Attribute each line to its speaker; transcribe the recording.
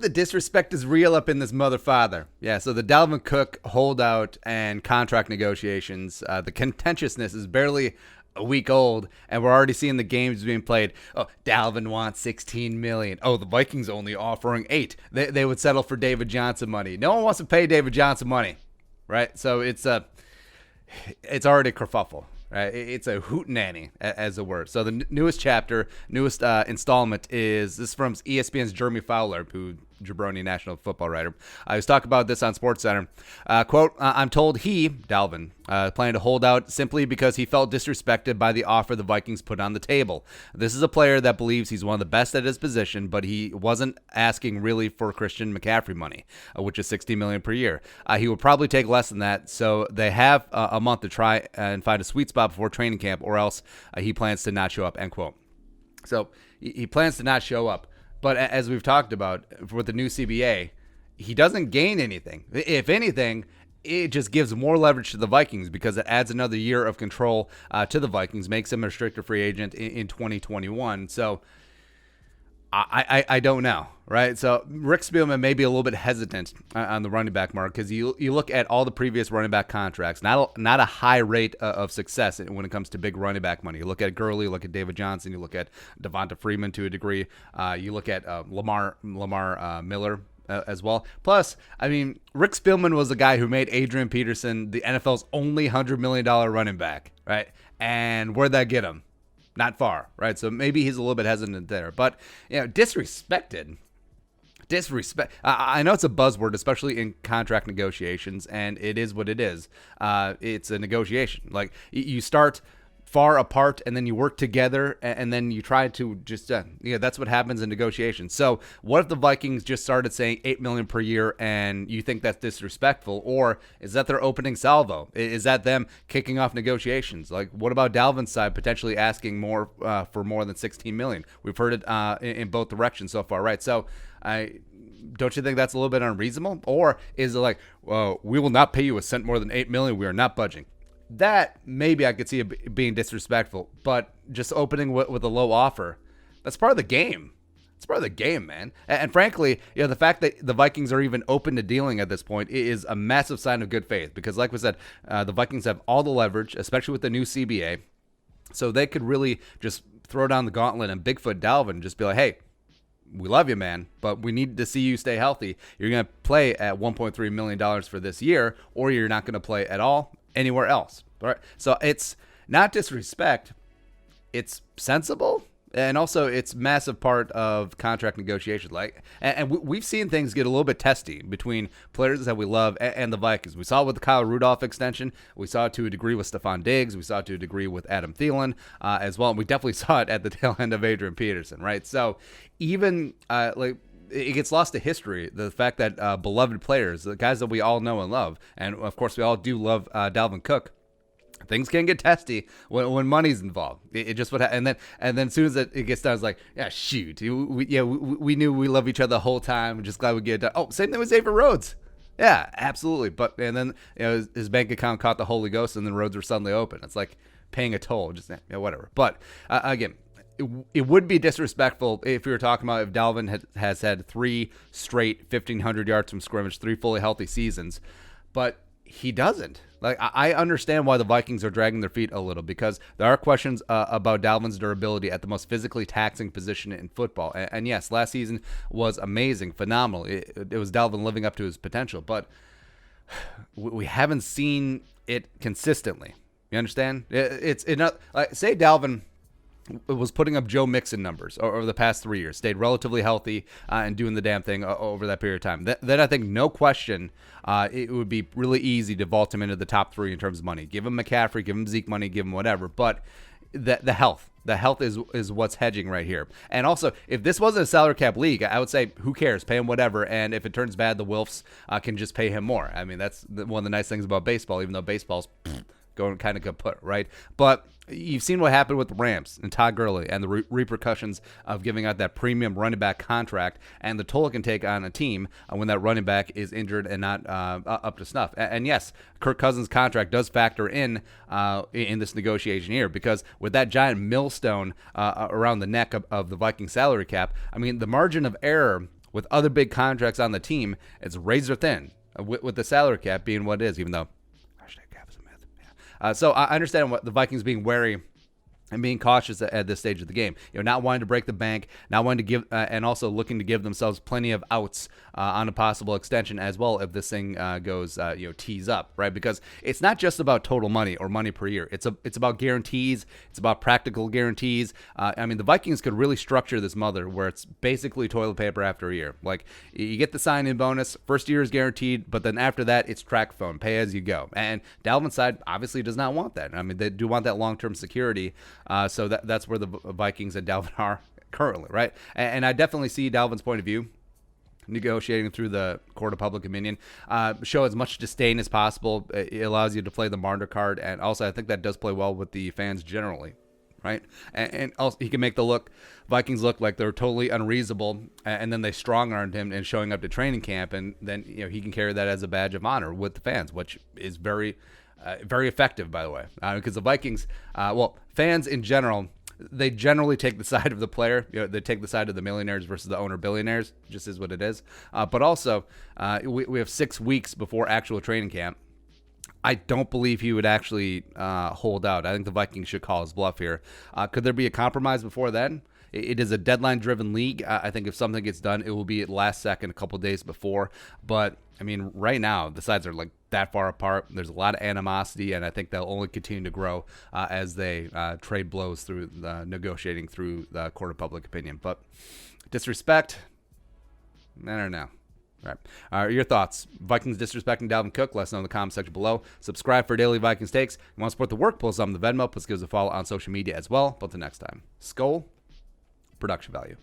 Speaker 1: the disrespect is real up in this mother father. Yeah, so the Dalvin Cook holdout and contract negotiations, the contentiousness is barely a week old, and we're already seeing the games being played. Oh, Dalvin wants 16 million. Oh, the Vikings only offering 8. They would settle for David Johnson money. No one wants to pay David Johnson money, right? So it's already a kerfuffle. Right? It's a hootenanny, as a word. So the newest chapter, newest installment is this from ESPN's Jeremy Fowler, who jabroni national football writer. I was talking about this on SportsCenter. Quote, I'm told he, Dalvin, planned to hold out simply because he felt disrespected by the offer the Vikings put on the table. This is a player that believes he's one of the best at his position, but he wasn't asking really for Christian McCaffrey money, which is $60 million per year. He would probably take less than that, so they have a month to try and find a sweet spot before training camp, or else he plans to not show up, end quote. So he plans to not show up. But as we've talked about with the new CBA, he doesn't gain anything. If anything, it just gives more leverage to the Vikings because it adds another year of control to the Vikings, makes him a restricted free agent in 2021. So I don't know, right? So Rick Spielman may be a little bit hesitant on the running back mark because you look at all the previous running back contracts, not a high rate of success when it comes to big running back money. You look at Gurley, you look at David Johnson, you look at Devonta Freeman to a degree, you look at Lamar Miller as well. Plus, I mean, Rick Spielman was the guy who made Adrian Peterson the NFL's only $100 million running back, right? And where'd that get him? Not far, right? So maybe he's a little bit hesitant there. But, disrespected. Disrespect. I know it's a buzzword, especially in contract negotiations, and it is what it is. It's a negotiation. Like, you start far apart, and then you work together, and then you try to just, that's what happens in negotiations. So what if the Vikings just started saying $8 million per year, and you think that's disrespectful? Or is that their opening salvo? Is that them kicking off negotiations? Like, what about Dalvin's side potentially asking more for more than $16 million? We've heard it in both directions so far, right? So don't you think that's a little bit unreasonable? Or is it like, well, we will not pay you a cent more than $8 million. We are not budging. That maybe I could see it being disrespectful, but just opening with a low offer, that's part of the game. It's part of the game, man. And frankly, the fact that the Vikings are even open to dealing at this point is a massive sign of good faith because, like we said, the Vikings have all the leverage, especially with the new CBA, so they could really just throw down the gauntlet and Bigfoot Dalvin and just be like, hey, we love you, man, but we need to see you stay healthy. You're going to play at $1.3 million for this year, or you're not going to play at all anywhere else. All right. So it's not disrespect. It's sensible. And also it's massive part of contract negotiations. And we've seen things get a little bit testy between players that we love and the Vikings. We saw it with the Kyle Rudolph extension. We saw it to a degree with Stephon Diggs. We saw it to a degree with Adam Thielen as well. And we definitely saw it at the tail end of Adrian Peterson, right? So even it gets lost to history, the fact that beloved players, the guys that we all know and love, and of course we all do love Dalvin Cook, things can get testy when money's involved. It just would, and then as soon as it gets done, it's like, yeah, shoot, we knew we love each other the whole time. We're just glad we get it done. Oh, same thing with Xavier Rhodes. Yeah, absolutely. But and then his bank account caught the Holy Ghost, and then roads were suddenly open. It's like paying a toll, just whatever. But again, it would be disrespectful if we were talking about if Dalvin has had 3 straight 1,500 yards from scrimmage, 3 fully healthy seasons, but he doesn't. Like, I understand why the Vikings are dragging their feet a little because there are questions about Dalvin's durability at the most physically taxing position in football. And yes, last season was amazing, phenomenal. It was Dalvin living up to his potential, but we haven't seen it consistently. You understand? It's not like, say Dalvin was putting up Joe Mixon numbers over the past 3 years, stayed relatively healthy and doing the damn thing over that period of time. Then I think no question it would be really easy to vault him into the top 3 in terms of money. Give him McCaffrey, give him Zeke money, give him whatever. But the health is what's hedging right here. And also, if this wasn't a salary cap league, I would say, who cares? Pay him whatever. And if it turns bad, the Wilfs can just pay him more. I mean, that's one of the nice things about baseball, even though baseball's going kind of kaput, right? But you've seen what happened with the Rams and Todd Gurley and the repercussions of giving out that premium running back contract and the toll it can take on a team when that running back is injured and not up to snuff. And yes, Kirk Cousins' contract does factor in this negotiation here because with that giant millstone around the neck of the Viking salary cap, I mean, the margin of error with other big contracts on the team, it's razor thin with the salary cap being what it is, even though hashtag cap is a myth. Yeah. So I understand what the Vikings being wary and being cautious at this stage of the game, not wanting to break the bank, not wanting to give, and also looking to give themselves plenty of outs on a possible extension as well if this thing goes, tees up, right? Because it's not just about total money or money per year. It's about guarantees. It's about practical guarantees. The Vikings could really structure this mother where it's basically toilet paper after a year. Like, you get the sign-in bonus, first year is guaranteed, but then after that, it's track phone, pay as you go. And Dalvin's side obviously does not want that. They do want that long-term security. So that's where the Vikings and Dalvin are currently, right? And I definitely see Dalvin's point of view, negotiating through the court of public opinion, show as much disdain as possible. It allows you to play the martyr card, and also I think that does play well with the fans generally, right? And also he can make the Vikings look like they're totally unreasonable, and then they strong-armed him in showing up to training camp, and then he can carry that as a badge of honor with the fans, which is very effective, by the way, because the Vikings, fans in general, they generally take the side of the player. They take the side of the millionaires versus the owner billionaires, just is what it is. But also, we have 6 weeks before actual training camp. I don't believe he would actually hold out. I think the Vikings should call his bluff here. Could there be a compromise before then? It is a deadline-driven league. I think if something gets done, it will be at last second, a couple days before. But, right now, the sides are that far apart. There's a lot of animosity, and I think they'll only continue to grow as they trade blows through negotiating through the court of public opinion. But disrespect, I don't know. All right. Your thoughts? Vikings disrespecting Dalvin Cook? Let us know in the comment section below. Subscribe for daily Vikings takes. You want to support the work? Pull some of the Venmo. Please give us a follow on social media as well. But until next time, Skol, production value.